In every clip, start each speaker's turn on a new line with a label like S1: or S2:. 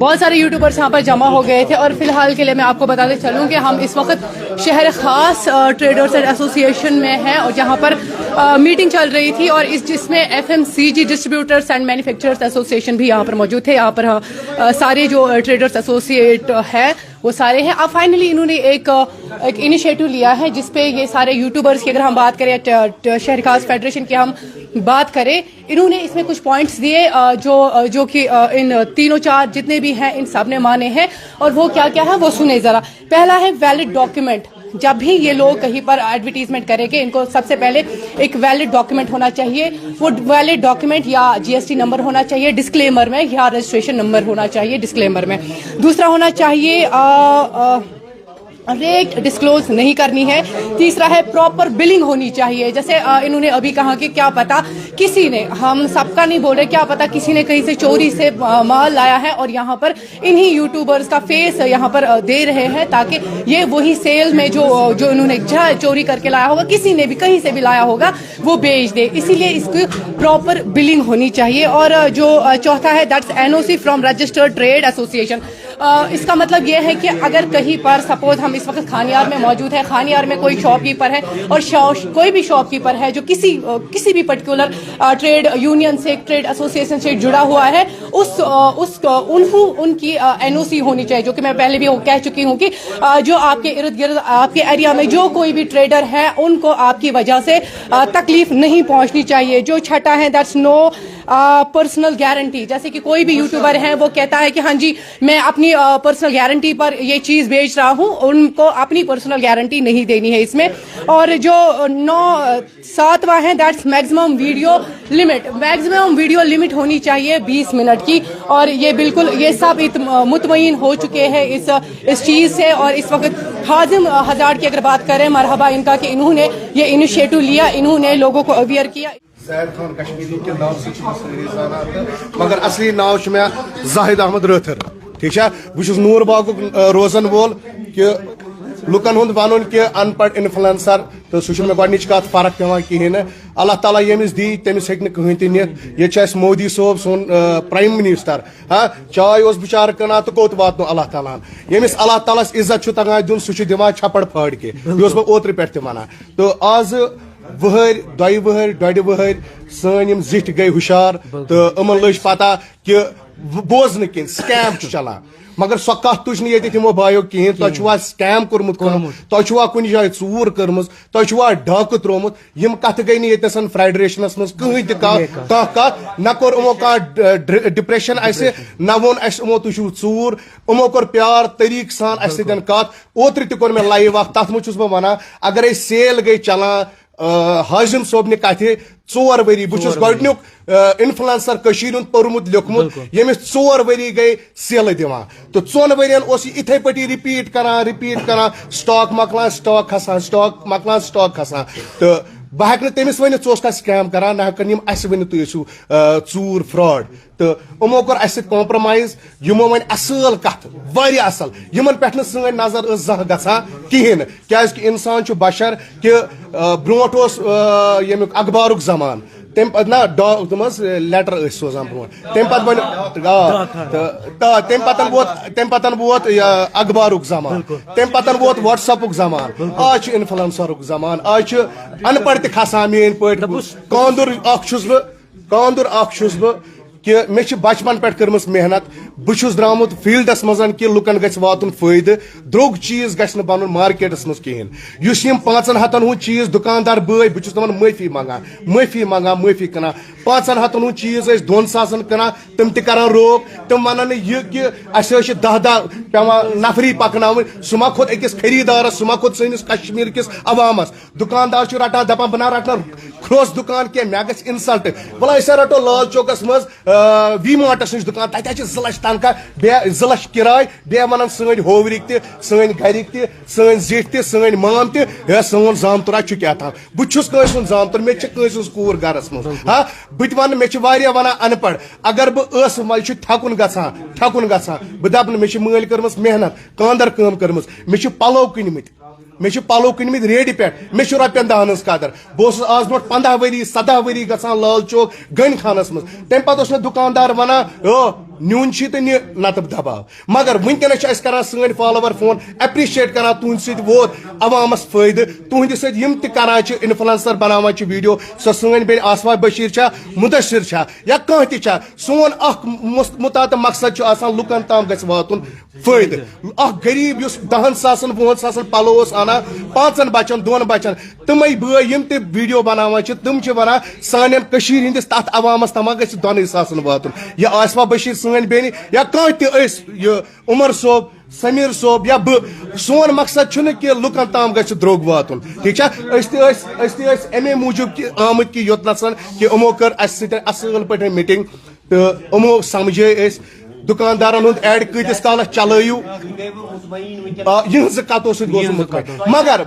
S1: بہت سارے یوٹیوبرس یہاں پر جمع ہو گئے تھے اور فی الحال کے لیے میں آپ کو بتاتے چلوں کہ ہم اس وقت شہر خاص ٹریڈرز اینڈ ایسوسیشن میں ہیں اور جہاں پر میٹنگ چل رہی تھی اور جس میں FMCG distributors and manufacturers association بھی یہاں پر موجود تھے. یہاں پر سارے جو ٹریڈرز ایسوسیٹ ہے وہ سارے ہیں. اب فائنلی انہوں نے ایک انیشیٹو لیا ہے جس پہ یہ سارے یوٹیوبرس کی اگر ہم بات کریں شہر خاص فیڈریشن کی ہم بات کریں, انہوں نے اس میں کچھ پوائنٹس دیے جو کہ ان تینوں چار جتنے بھی ہیں ان سب نے مانے ہیں. اور وہ کیا کیا ہے وہ سنیں ذرا. پہلا ہے ویلڈ ڈاکیومنٹ. جب بھی یہ لوگ کہیں پر ایڈورٹیزمنٹ کریں گے ان کو سب سے پہلے ایک ویلڈ ڈاکیومنٹ ہونا چاہیے. وہ ویلڈ ڈاکیومنٹ یا GST نمبر ہونا چاہیے ڈسکلیمر میں, یا رجسٹریشن نمبر ہونا چاہیے ڈسکلیمر میں. دوسرا ہونا چاہیے ریٹ ڈسکلوز نہیں کرنی ہے. تیسرا ہے پراپر بلنگ ہونی چاہیے. جیسے انہوں نے ابھی کہا کہ کیا پتا کسی نے, ہم سب کا نہیں بول رہے, کیا پتا کسی نے کہیں سے چوری سے مال لایا ہے اور یہاں پر انہی یوٹیوبرز کا فیس یہاں پر دے رہے ہیں تاکہ یہ وہی سیل میں جو انہوں نے چوری کر کے لایا ہوگا, کسی نے بھی کہیں سے بھی لایا ہوگا وہ بیچ دے. اسی لیے اس کی پراپر بلنگ ہونی چاہیے. اور جو چوتھا ہے that's NOC from registered trade association. اس کا مطلب یہ ہے کہ اگر کہیں پر سپوز ہم اس وقت خانیار میں موجود ہے, خانیار میں کوئی شاپ کیپر ہے اور کوئی بھی شاپ کیپر ہے جو کسی بھی پرٹیکولر ٹریڈ یونین سے ٹریڈ ایسوسیشن سے جڑا ہوا ہے, ان کی NOC ہونی چاہیے. جو کہ میں پہلے بھی کہہ چکی ہوں کہ جو آپ کے ارد گرد آپ کے ایریا میں جو کوئی بھی ٹریڈر ہے ان کو آپ کی وجہ سے تکلیف نہیں پہنچنی چاہیے. جو چھٹا ہے دیٹس نو پرسنل گارنٹی. جیسے کہ کوئی بھی یوٹیوبر ہے وہ کہتا ہے کہ ہاں جی میں اپنی پرسنل گارنٹی پر یہ چیز بیچ رہا ہوں, ان کو اپنی پرسنل گارنٹی نہیں دینی ہے اس میں. اور جو ساتواں ہے that's maximum video limit. Maximum video limit ہونی چاہیے 20 منٹ کی. اور یہ بالکل یہ سب مطمئن ہو چکے ہیں اس چیز سے. اور اس وقت حازم ہزار کی اگر بات کریں, مرحبا ان کا کہ انہوں نے یہ انیشیٹو لیا, انہوں نے لوگوں کو اویئر کیا.
S2: زید خان کشمیری کے ناو سے ساری زانان مگر اصلی ناو میں زاہد احمد رٲتھر. ٹھیک ہے, بہت نور باغ روزن وول کہ لکن ہند ون کہ ان پڑھ انفلنسر تو سہ مے گۄڈنِچ کتھ فرق پیوان کہین. اللہ تعالیٰ یمس دی تمس ہیٚکہِ نہٕ کٕہٕنۍ تہِ نِتھ. یہ مودی صٲب سون پرائم منسٹر ہاں چائے اس بچار کٕنان تو کوٚت واتنو اللہ تعالیٰ ہن. یمس اللہ تعالیٰ عزت چھُ تگان دیُن سُہ چھُ دِوان چھپڑ پھاڑ کے. یہ اوسُس بہٕ اوترٕ پٮ۪ٹھ تہِ ونان. تو آز وہر دۄیہِ وہر ڈۄڈِ وہر سٲنۍ یِم زِٹھۍ گٔے ہُشار تہٕ یِمن لٔج پتہ کہ بوزنہٕ کِنۍ سکیم چھُ چلان. مگر سۄ کتھ تُج نہٕ ییٚتہِ تِمو بایو کِہیٖنۍ. تۄہہِ چھُوا سکیم کوٚرمُت تۄہہِ چھُوا کُنہِ جایہِ ژوٗر کٔرمٕژ, تۄہہِ چھُوا ڈاکہٕ تروومُت. یِم کتھٕ گٔے نہٕ ییٚتنَسن فیڈریشنس منٛز کٕہٕنۍ تہِ کانٛہہ کتھ. نہ کوٚر یِمو کانٛہہ ڈپریشن اسہِ, نہ ووٚن اسہِ یِمو تُہۍ چھِو ژوٗر. یِمو کوٚر پیار طریٖقہٕ سان اسہِ سۭتۍ کتھ. اوترٕ تہِ کوٚر مےٚ لایو اکھ, تتھ منٛز چھُس بہٕ ونان اگرے سیل گٔے چلان حازم صٲبنہِ کتھِ 4 ؤری. بہٕ چھُس گۄڈنیُک انفلنسر کٔشیٖرِ ہُنٛد پوٚرمُت لیوٚکھمُت ییٚمِس 4 ؤری گٔے سیلہٕ دِوان. تہٕ 4 ؤرین اوس یہِ اِتھے پٲٹھی رِپیٖٹ کران سٹاک مۄکلان سٹاک کھسان, سٹاک مۄکلان سٹاک کھسان. تہٕ بہٕ ہٮ۪کہٕ نہٕ تٔمِس ؤنِتھ ژٕ اوسکھا سکیم کران, نہ ہٮ۪کن یِم اسہِ ؤنِتھ تُہۍ ٲسِو ژوٗر فراڈ. تہٕ یِمو کوٚر اسہِ سۭتۍ کمپرمایز. یِمو وۄنۍ اصل کتھ واریاہ اصل یِمن پٮ۪ٹھ نہٕ سٲنۍ نظر ٲس زانٛہہ گژھان کہیٖنۍ نہٕ. کیازِ کہِ انسان چھُ بشر کہ برونٛٹھ اوس ییٚمیُک اخبارُک زمان. تمہِ پتہٕ نہ تِم حظ لیٹر ٲسۍ سوزان برونٛٹھ. تمہِ پتہٕ بنیو تمہِ پتہٕ ووت اخبارُک زمان. تمہِ پتہٕ ووت وٹس ایپُک زمان. آز چھُ انفلنسرُک زمان. آز چھُ ان پڑھ تہِ کھسان میٲنۍ پٲٹھۍ. کاندُر اکھ چھُس بہٕ کہ مےٚ چھِ بچپن پٮ۪ٹھ کٔرمٕژ محنت. بہٕ چھُس درٛامُت فیٖلڈس منٛز کہ لُکن گژھِ واتُن فٲیدٕ. درٛوگ چیٖز گژھِ نہٕ بنُن مارکیٹس منٛز کہیٖنۍ. یُس یِم 500 ہُنٛد چیٖز دُکاندار بٲے بہٕ چھُس تِمن معٲفی منٛگان معٲفی کٕنان. 500 ہُنٛد چیٖز ٲسۍ 2,000 کٕنان تِم تہِ کران روک. تِم ونان نہٕ یہِ کہ اسہِ حظ چھِ 10 پیوان نفری پکناوٕنۍ. سُہ ما کھوٚت أکِس خریٖدارس, سُہ ما کھوٚت سٲنِس کشمیٖر کِس عوامس. دُکاندار چھُ رٹان دپان بہٕ نہ رٹنہٕ کھروٚس دُکان کینٛہہ, مےٚ گژھِ انسلٹ. بلے أسۍ رٹو لال چوکس منٛز وی مارٹس نِش دُکان, تتہِ چھِ 2 لچھ تنخاہ بیٚیہِ 2 لچھ کِراے. بیٚیہِ ونان سٲنۍ ہوورِکۍ تہِ, سٲنۍ گرِکۍ تہِ, سٲنۍ زِٹھۍ تہِ, سٲنۍ مام تہِ, ہے سون زامتُرا چھُ کیٛاہ تام. بہٕ تہِ چھُس کٲنٛسہِ ہُنٛد زامتُر, مےٚ تہِ چھِ کٲنٛسہِ ہٕنٛز کوٗر گرس منٛز. ہاں بہٕ تہِ ونہٕ مےٚ چھِ واریاہ ونان ان پڑھ. اگر بہٕ ٲسہٕ مےٚ چھُ تھکُن گژھان بہٕ دپہٕ نہٕ مےٚ چھِ مٲلۍ کٔرمٕژ محنت کاندر کٲم کٔرمٕژ. مےٚ چھِ پلو کٕنمٕتۍ ریڈِ پٮ۪ٹھ. مےٚ چھِ رۄپین 10 ہٕنٛز قدر. بہٕ اوسُس آز برونٛٹھ 15 ؤری 17 ؤری گژھان لال چوک گٔنۍ خانس منٛز. تمہِ پتہٕ اوس مےٚ دُکاندار ونان نیون تو نتب دباؤ مگر ونکس کران سن فالوور فون اپریشیٹ کران تہند ست ووت عوامس فائدہ تہند ست کران انفلنسر بناوان ویڈیو سو سن بین آسما بشیر چھا مدثر چھا یا کھانا تہ چھا سون اخ متعلق مقصد آسان لکن تام گژھِ واتن فائدہ اخ غریب اس 10,000 20,000 پلو انا 5 بچن 2 بچن تمے بٲے یم تہ ویڈیو بناوان تم ونان سانن کشیر ہندس تت عوامس تام گژھِ 2,000 واتن یا آسما بشیر سن بین یا کھانا تہ عمر صوب سمیر صوب یا سون مقصد چھُنہٕ کہ لُکن تام گژھِ درٛوگ واتُن ٹھیک چھا أسۍ تہِ ٲسۍ امی موٗجوٗب آمٕتۍ کہ یوٚتنَسَن کہ یِمو کٔر اَسہِ سۭتۍ اَصٕل پٲٹھۍ میٖٹِنٛگ تہٕ یِمو سمجھٲے أسۍ دُکاندارن ہُنٛد ایڈ کۭتِس کالس چلٲیِو یِہٕنٛزٕ کتو سۭتۍ گوٚوس مطمئن مگر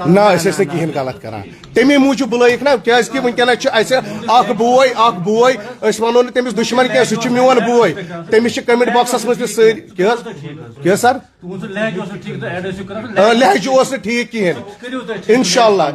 S2: نہ أسۍ ٲسۍ نہٕ کِہیٖنۍ غلط کران تمی موٗجوٗب بُلٲیِکھ نا کیازِ کہ ونکیٚنس چھُ اَسہِ اکھ بوے أسۍ وَنو نہٕ تٔمِس دُشمن کینٛہہ سُہ چھُ میون بوے تٔمِس چھِ کمنٹ باکسس منٛز تہِ سٲری کیٛاہ حظ سر لہجہِ اوس نہٕ ٹھیٖک کِہیٖنۍ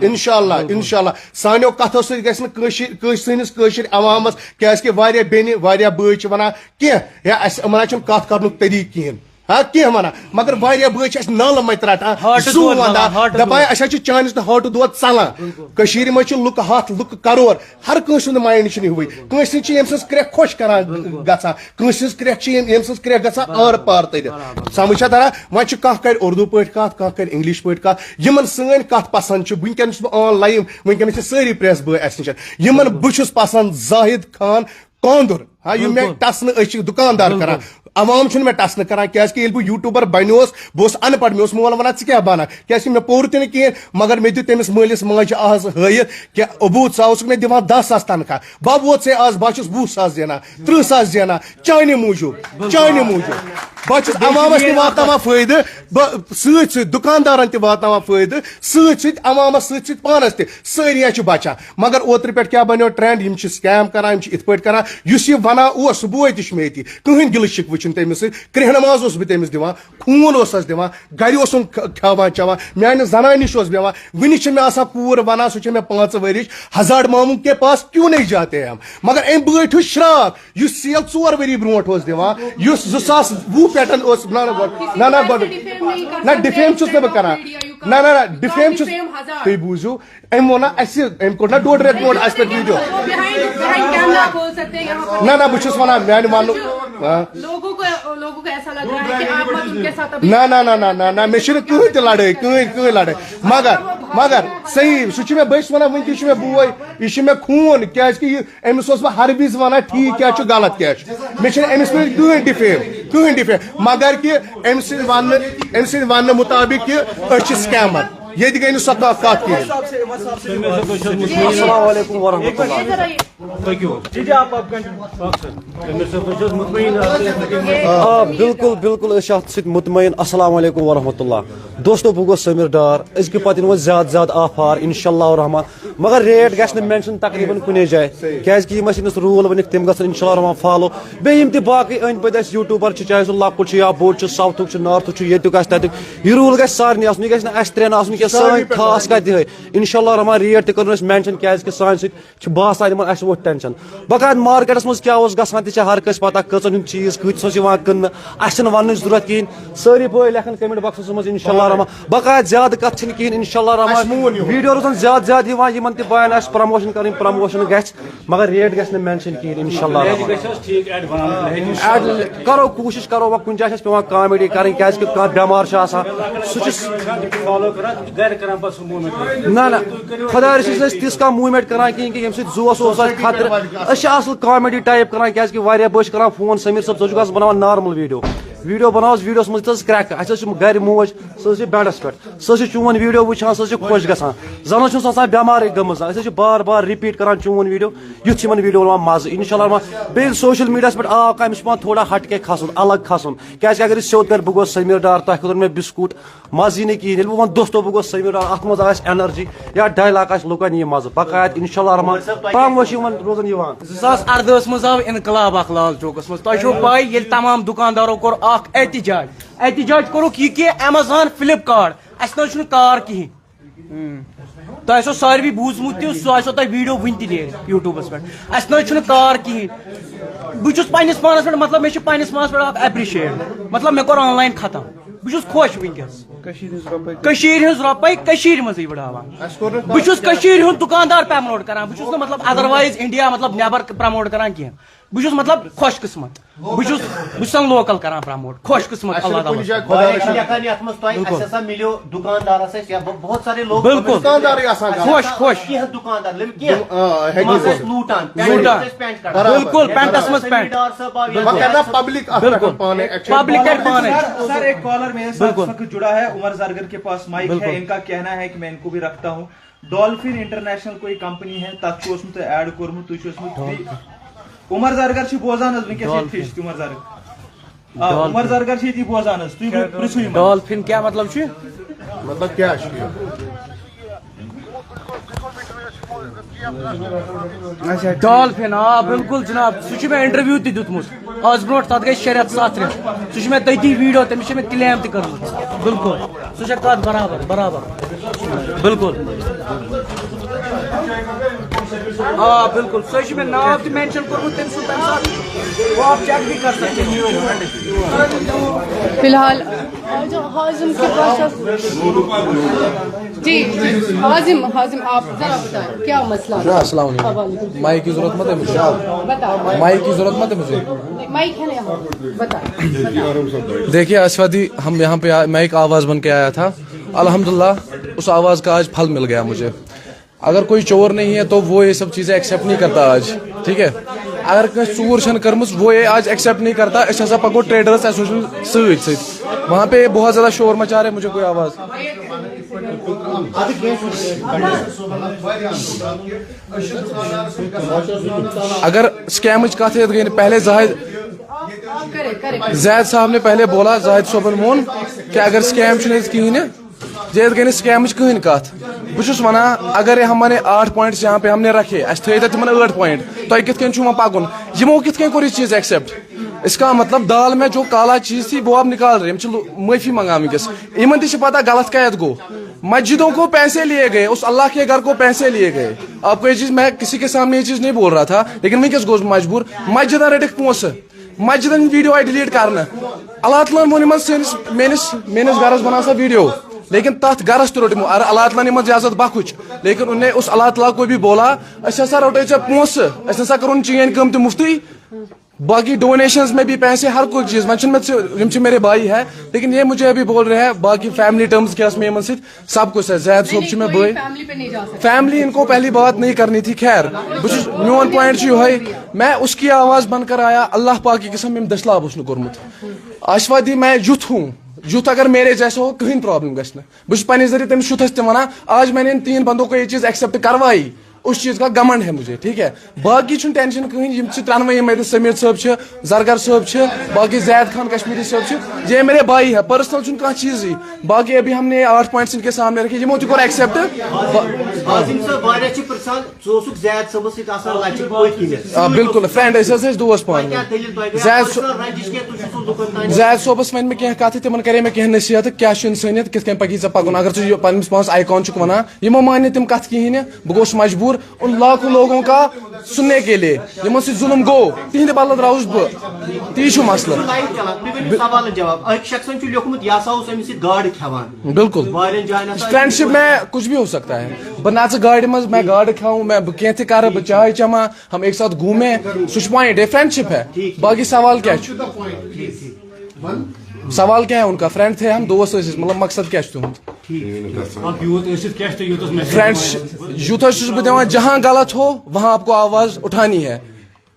S2: انشاءاللہ سانیو کتھو سۭتۍ گژھِ نہٕ سٲنِس کٲشِر عوامس کیازکہِ واریاہ بیٚنہِ واریاہ بٲے چھِ ونان کینٛہہ یا اَسہِ یِمن چھُنہٕ کتھ کرنُک طریٖقہٕ کِہیٖنۍ ہاں کینٛہہ ونان مگر واریاہ بٲے چھِ اَسہِ نالہٕ مٔتۍ رٹان زُو ونان دپان اَسہِ حظ چھُ چٲنِس تہٕ ہاٹہٕ دۄد ژلان کٔشیٖرِ منٛز چھِ لُکہٕ 100 لُکہٕ کرور ہر کٲنٛسہِ ہُنٛد مایِنڈ چھُنہٕ ہِوُے کٲنٛسہِ سٕنٛز چھِ ییٚمہِ سٕنٛز کرٛٮ۪کھ خۄش کران گژھان کٲنٛسہِ ہٕنٛز کرٛٮ۪کھ چھِ ییٚمہِ سٕنٛز کرٛٮ۪کھ گژھان آر پار تٔرِتھ سمجھ چھا تران وۄنۍ چھُ کانٛہہ کرِ اردوٗ پٲٹھۍ کتھ کانٛہہ کرِ انگلش پٲٹھۍ کتھ یِمن سٲنۍ کتھ پسنٛد چھِ ونکیٚن چھُس بہٕ آن لایِو ونکیٚنس چھِ سٲری پریس بٲے اَسہِ نِش یِمن بہٕ چھُس پسنٛد زاہد خان کاندُر ہاں یِم مےٚ ٹسنہٕ أسۍ چھِ دُکاندار کران عوام چھُنہٕ مےٚ ٹسنہٕ کران کیازکہِ ییٚلہِ بہٕ یوٗٹیوٗبر بنیوس بہٕ اوسُس ان پڑھ مےٚ اوس مول ونان ژٕ کیٛاہ بنان کیازکہِ مےٚ پوٚر تہِ نہٕ کِہیٖنۍ مگر مےٚ دیُت تٔمِس مٲلِس ماجہِ آز ہٲیِتھ کہِ عبوٗد ژٕ اوسُکھ مےٚ دِوان 10,000 تنخواہ بب ووت ژےٚ آز بہٕ چھُس 20,000 زینان 30,000 زینان چانہِ موٗجوٗب بہٕ چھُس عوامس تہِ واتناوان فٲیدٕ بہٕ سۭتۍ سۭتۍ دُکاندارن تہِ واتناوان فٲیدٕ سۭتۍ سۭتۍ عوامس سۭتۍ سۭتۍ پانس تہِ سٲری چھِ بچان مگر اوترٕ پٮ۪ٹھ کیٛاہ بنیو ٹرینڈ یِم چھِ سکیم کران یِم چھِ یِتھ پٲٹھۍ کران یُس یہِ ونان اوس سُہ بوے تہِ چھُ مےٚ ییٚتی کٕہٕنۍ گِلہٕ شِکوٕ چھُنہٕ تٔمِس سۭتۍ کرٛہنہٕ ماز اوسُس بہٕ تٔمِس دِوان خوٗن اوسس دِوان گرِ اوسُم کھٮ۪وان چٮ۪وان میانہِ زنانہِ نِش اوس بیٚہوان وُنہِ چھِ مےٚ آسان کوٗر ونان سُہ چھِ مےٚ 5 ؤرِش ہزار ماموں کے پاس کیوں نہیں جاتے ہم مگر امہِ بٲٹھۍ ہُہ شراک یُس سیل 4 ؤری برونٛٹھ اوس دِوان یُس 2020 پٮ۪ٹھ اوس نہ ڈِفیم چھُس نہٕ بہٕ کران نہ ڈِفیم چھُس تُہۍ بوٗزِو أمۍ ووٚن نا اَسہِ أمۍ کوٚر نا 1.5 رٮ۪تھ برونٛٹھ اَسہِ پٮ۪ٹھ ویٖڈیو نہ بہٕ چھُس ونان میانہِ وننُک نہ مےٚ چھُنہٕ کٕہٕنۍ تہِ لڑٲے کٕہٕنۍ لڑٲے مگر صحیح سُہ چھُ مےٚ بہٕ چھُس ونان وٕنہِ تہِ چھُ مےٚ بوے یہِ چھُ مےٚ خوٗن کیازکہِ یہِ أمِس اوسُس بہٕ ہر وِزِ ونان ٹھیٖک کیاہ چھُ غلط کیاہ چھُ مےٚ چھُنہٕ أمِس پٮ۪ٹھ کٕہٕنۍ ڈِفیم مگر کہِ أمۍ سٕنٛدۍ وننہٕ مُطابق کہِ أسۍ چھِ سکیمر ییٚتہِ گٔے نہٕ سۄ کتھ کِہیٖنۍ
S3: السلام علیکم ورحمۃ اللہ بالکل أسۍ چھِ اَتھ سۭتۍ مطمعین السلام علیکم ورحمۃ اللہ دوستو بہٕ گوٚوس سمیٖر ڈار أزکہِ پتہٕ یِنہٕ وۄنۍ زیادٕ آفار انشاء اللہ رحمان مگر ریٹ گژھِ نہٕ مینشن تقریٖباً کُنے جایہِ کیازکہِ یِم اَسہِ أمِس روٗل ؤنِکھ تِم گژھن انشاء اللہ رحمان فالو بیٚیہِ یِم تہِ باقٕے أنٛدۍ پٔتۍ اَسہِ یوٗٹیوٗبر چھِ چاہے سُہ لۄکُٹ چھُ یا بوٚڑ چھُ ساوتھُک چھُ نارتھُک چھُ ییٚتیُک آسہِ تَتیُک یہِ روٗل گژھِ سارنٕے آسُن یہِ گژھِ نہٕ اَسہِ ترٛٮ۪ن آسُن کینٛہہ سٲنۍ خاص کَتھ یِہے انشاء اللہ رحمان ریٹ تہِ کٔرٕن أسۍ مینشن کیازکہِ سانہِ سۭتۍ چھِ باسان یِمن اَسہِ ووٚتھ ٹینشن باقاعدٕ مارکیٹس منٛز کیاہ اوس گژھان تہِ چھِ ہر کٲنٛسہِ پتہ کٔژن ہُنٛد چیٖز کۭتِس اوس یِوان کٕننہٕ اَسہِ چھنہٕ وننٕچ ضروٗرت کِہینۍ سٲری بٲے لیکھن کمنٹ باکسس منٛز انشاء اللہ رحمان باقاعدٕ زیادٕ کتھ چھنہٕ کِہینۍ انشاء اللہ رحمان ویٖڈیو روزن زیادٕ یِوان یِمن تہِ باین آسہِ پرموشن کرٕنۍ پرموشن گژھِ مگر ریٹ گژھِ نہٕ مینشن کِہینۍ انشاء اللہ رحمان کرو کوٗشش کرو وۄنۍ کُنہِ جایہِ چھِ اَسہِ پیوان کامیڈی کرٕنۍ کیازکہِ کانٛہہ بٮ۪مار چھُ آسان سُہ چھُ نہ خۄداے رٔچھِنۍ چھِنہٕ أسۍ تِژھ کانٛہہ موٗمینٹ کران کِہینۍ کہِ ییٚمہِ سۭتۍ زُوَس اوس اَسہِ خطرٕ أسۍ چھِ اصل کامیڈی ٹایپ کران کیازکہِ واریاہ بٲے چھِ کران فون سمیٖر صٲب ژٕ چھُکھ آز بناوان نارمل ویٖڈیو بناوس ویٖڈیوس منٛز دِژ کرٛٮ۪کہٕ اَسہِ حظ چھِ گرِ موج سۄ حظ چھِ بیڈس پٮ۪ٹھ سۄ حظ چھِ چون ویٖڈیو وٕچھان سۄ حظ چھِ خۄش گژھان زن حظ چھُ سُہ آسان بٮ۪مارٕے گٔمٕژ أسۍ حظ چھِ بار رِپیٖٹ کران چون ویٖڈیو یُتھ چھِ یِمن ویٖڈیو یِوان مزٕ انشاء اللہ بیٚیہِ ییٚلہِ سوشل میٖڈیاہس پٮ۪ٹھ آو کانٛہہ أمِس چھُ پیوان تھوڑا ہٹ کے کھسُن الگ کھسُن کیازکہِ اگر أسۍ سیوٚد کرِ بہٕ گوٚوس سمیٖر ڈار تۄہہِ خٲطرٕ مےٚ بِسکوٗٹ مزٕ یی نہٕ کِہینۍ ییٚلہِ بہٕ وَنہٕ دوستو بہٕ گوٚوس سمیٖر ڈار اتھ منٛز آسہِ اینرجی یا ڈایلاگ آسہِ لُکن یی مزٕ باقاعدٕ انشاء اللہ رحمان پرٛاموش یِمن روزان یِوان
S4: 2018 منٛز آو انقلاب اکھ لال چوکس منٛز تۄہہِ چھو پاے ییٚلہِ تمام دُکاندارو کوٚر اکھ احتجاج کوٚرُکھ یہِ کہِ ایمیزان فلپ کارٹ اَسہِ نہ حظ چھُنہٕ کار کِہینۍ تۄہہِ آسیو ساروی بوٗزمُت تہِ سُہ آسیو تۄہہِ ویٖڈیو وٕنہِ تہِ نیرِ یوٗٹیوٗبَس پٮ۪ٹھ اَسہِ نہ حظ چھُنہٕ کار کِہیٖنۍ بہٕ چھُس پنٛنِس پانَس پٮ۪ٹھ مطلب مےٚ چھُ پنٛنِس پانَس پٮ۪ٹھ اکھ اٮ۪پرِشیٹ مطلب مےٚ کوٚر آن لاین ختم بہٕ چھُس خۄش وٕنکٮ۪س کٔشیٖرِ ہٕنٛز رۄپَے کٔشیٖرِ منٛزٕے وٕڑاوان بہٕ چھُس کٔشیٖرِ ہُنٛد دُکاندار پرٛموٹ کران بہٕ چھُس نہٕ مطلب اَدروایز اِنڈیا مطلب نٮ۪بر پرٛموٹ کران کینٛہہ بہٕ چھُس مطلب خۄش قٕسمت بہٕ چھُس لوکل کران پرٛموٹ خۄش قٕسمت اللہ تعالیٰ
S3: ملو دکاندارس بہت سارے لوگ
S4: بالکل خۄش خۄش
S3: لوٹان
S4: بالکل پینٹس منٛز پینٹ
S2: پبلک
S4: پبلک کر پانے
S5: سر ایک کالر میرے ساتھ وقت جڑا ہے عمر زرگر کے پاس مائک ہے ان کا کہنا ہے کہ میں ان کو بھی رکھتا ہوں ڈالفن انٹرنیشنل کوئی کمپنی ہے تک ایڈ کورمت عمر زرگر بوزان فش عمر زرگر بوزان
S4: ڈالفن کیا مطلب چھُ
S2: مطلب کیا
S4: ڈالفن آ بالکل جناب سُہ چھُ مےٚ انٹرویو تہِ دیُتمُت آز برونٛٹھ تتھ گٔے 6 رٮ۪تھ 7 رٮ۪تھ سُہ چھُ مےٚ تٔتی ویٖڈیو تٔمِس چھِ مےٚ کلیم تہِ کٔرمٕژ بالکل سُہ چھےٚ کتھ برابر بالکل آ بالکل سُہ چھُ مےٚ ناو تہِ مینشن کوٚرمُت تٔمۍ سُنٛد تمہِ ساتہٕ وہ آپ چیک بھی کر سکتے
S1: فی الحال حازم کے پاس جی حازم آپ ذرا بتائیں کیا مسئلہ ہے؟
S6: السلام علیکم مائک کی ضرورت مت ہے مجھے مائک کی ضرورت مت ہے مجھے
S1: مائک ہے نا یہاں بتائیں
S6: دیکھیے اشفادی ہم یہاں پہ میں ایک آواز بن کے آیا تھا الحمدللہ اس آواز کا آج پھل مل گیا مجھے اگر کوئی چور نہیں ہے تو وہ یہ سب چیزیں ایکسیپٹ نہیں کرتا آج ٹھیک ہے اگر کہیں ژوٗر چھنہٕ کٔرمٕژ وہ یہ آج ایکسیپٹ نہیں کرتا أسۍ ہسا پکو ٹریڈرس ایسوسیشن سۭتۍ وہاں پہ بہت زیادہ شور مچا رہے مجھے کوئی آواز اگر سکیمٕچ کتھ یتھ گٔے پہلے زاہد صاحب نے پہلے بولا زاہد صوبن مون کہ اگر سکیم چھُنہٕ ییٚتہِ کِہیٖنۍ ییٚتہِ گٔے نہٕ سکیمٕچ کٕہٕنۍ کتھ بہٕ چھُس ونان اگر ہم نے 8 پوائنٹس یہاں پہ ہم نے رکھے اسہِ تھٲیِو تَتہِ تِمن 8 پوائنٹ تۄہہِ کِتھ کٔنۍ چھُو وۄنۍ پکُن یِمو کِتھ کٔنۍ کوٚر یہِ چیٖز ایکسیپٹ اس کا مطلب دال میں جو کالا چیز تھی وہ آپ نکال رہے ہم معافی منگان ونکس یمن تہ پتہ غلط کیت گو مسجدوں کو پیسے لیے گئے اس اللہ کے گھر کو پیسے لیے گئے آپ کو یہ چیز میں کسی کے سامنے یہ چیز نہیں بول رہا تھا لیکن ونکس گوس مجبور مسجدن رٹک پونسہ مسجدن ویڈیو آئی ڈیلیٹ کرنا اللہ تعالیٰ وون سٲنِس میٲنِس گرس بنا سا ویڈیو لیکن تتھ گرس تہ روٹمو ارے اللہ تعالیٰ نے اجازت بخش لیکن ان نے اس اللہ تعالیٰ کو بھی بولا اس ہسا روٹے ژےٚ پونسہ اس ہسا کرون چین کٲم تہِ مفتی باقی ڈونیشنز میں بھی پیسے ہر کوئی چیز ون میرے بھائی ہے لیکن یہ مجھے ابھی بول رہے ہیں باقی فیملی ٹرمز کیا میں یمن سۭتۍ سب کچھ ہے زید صوب میں بھائی فیملی ان کو پہلی بات نہیں کرنی تھی خیر میون پوائنٹ یہ میں اس کی آواز بن کر آیا اللہ پاک کی قسم یم دشلاب اس نے کورمت آشوادی میں یوتھ ہوں یوتھ اگر میرے جیسا ہو کہیں پرابلم گھس نا بہت پنہ ذریعے تمس یوتھس تہ ونان آج میں نے ان 3 بندوں کو یہ چیز ایکسیپٹ کروائی اس چیز کا گمنڈ ہے مجھے ٹھیک ہے باقی چھُنہٕ ٹینشن کہیں یم ترنوے یم سمیر صٲب زرگر صٲب باقی زید خان کشمیری صٲب یہ میرے بھائی ہے پرسنل چھُنہٕ کانٛہہ چیزی باقی ابھی ہم نے 8 پوائنٹس ان کے سامنے رکھے یمو تہ کوٚر ایکسیپٹ بالکل فرینڈ ٲسۍ دوس پانہٕ زید صوبس ون مےٚ کینٛہہ کتھٕ تمن کرے مےٚ کینٛہہ نصیحت کیاہ چھُ انسٲنیت کِتھ کٔنۍ پکی ژےٚ پکُن اگر ژٕ پننس پانس آیکان چھُکھ ونان یمو مان نہٕ تِم کتھ کہیٖنۍ نہٕ بہٕ گوس مجبور ان لاکھوں لوگوں کا سننے کے لیے یمن سۭتۍ ظلم گوٚو تہنٛدِ بدلہٕ درٛاوُس بہٕ تی چھُ مسلہٕ بالکل فرینڈ شپ میں کچھ بھی ہو سکتا ہے بہٕ نژٕ گاڑِ منٛز میں گاڈٕ کھاؤں میں بہٕ کینٛہہ تہِ کرٕ بہٕ چاے چمہٕ ہم ایک ساتھ گھومے سُہ چھُ پوینٹ یہ فرینڈ شپ ہے باقی سوال کیا چھُ سوال کیا ہے ان کا فرینڈ تھے ہم دوست مطلب مقصد کیا تہد فرینڈ یوتھس بہت دان جہاں غلط ہو وہاں آپ کو آواز اٹھانی ہے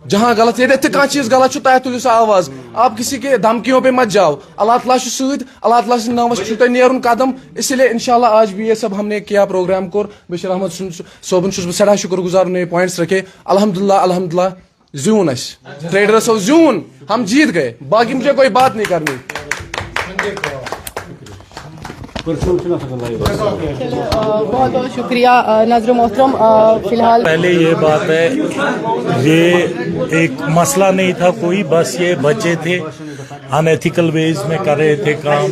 S6: جہاں غلط یہ کھانا چیز غلط تہ تلو سا آواز آپ کسی کے دھمکیوں پہ مت جاؤ اللہ تعالیٰ ست اللہ تعالیٰ سند نامس تہ نیرن قدم اسی لیے انشاءاللہ آج بھی یہ سب ہم نے کیا پروگرام کور بشیر احمد صوبن بہ سٹھا شکر گزار نے پوائنٹس رکھے الحمدللہ زیون اس ٹریڈرسو زیون ہم جیت گئے باقی مجھے کوئی بات نہیں کرنی
S1: بہت بہت شکریہ ناظر محترم فی الحال
S7: پہلے یہ بات ہے یہ ایک مسئلہ نہیں تھا کوئی بس یہ بچے تھے ان ایتھیکل ویز میں کر رہے تھے کام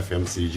S8: FMCG